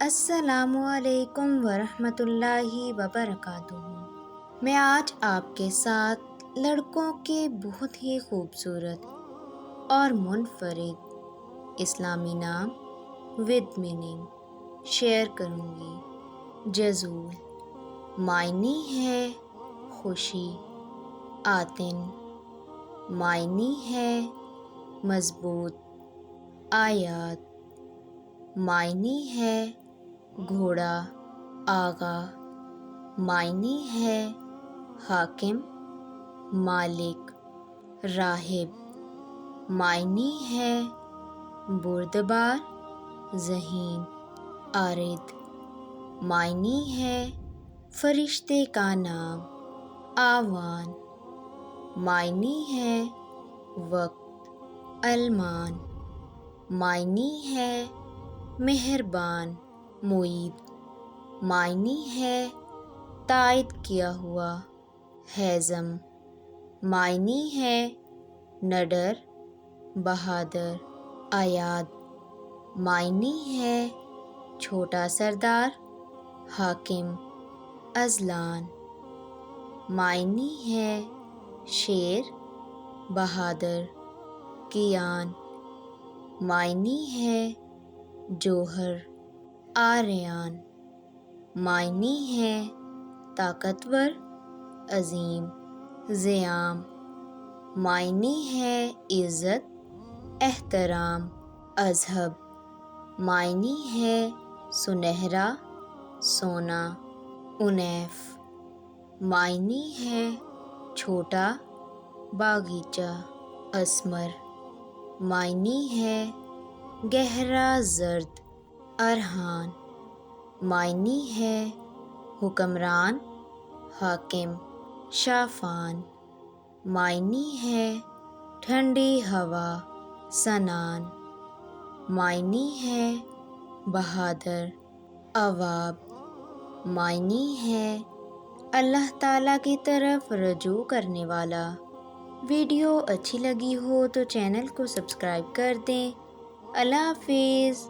السلام علیکم ورحمۃ اللہ وبرکاتہ۔ میں آج آپ کے ساتھ لڑکوں کے بہت ہی خوبصورت اور منفرد اسلامی نام ود میننگ شیئر کروں گی۔ جزول معنی ہے خوشی، آتن معنی ہے مضبوط، آیات معنی ہے گھوڑا، آغا معنی ہے حاکم مالک، راہب معنی ہے بردبار ذہین، عارض معنی ہے فرشتے کا نام، آوان معنی ہے وقت، المان معنی ہے مہربان، معید معنی ہے تائید کیا ہوا، ہیثم معنی ہے نڈر بہادر، ایاد معنی ہے چھوٹا سردار حاکم، اذلان معنی ہے شیر بہادر، کیان معنی ہے جوہر، آریان معنی ہے طاقتور عظیم، ضیام معنی ہے عزت احترام، اذہب معنی ہے سنہرا سونا، انیف معنی ہے چھوٹا باغیچہ، اسمر معنی ہے گہرا زرد، ارحان معنی ہے حکمران حاکم، شافان معنی ہے ٹھنڈی ہوا، سنان معنی ہے بہادر، اواب معنی ہے اللہ تعالیٰ کی طرف رجوع کرنے والا۔ ویڈیو اچھی لگی ہو تو چینل کو سبسکرائب کر دیں۔ اللہ حافظ۔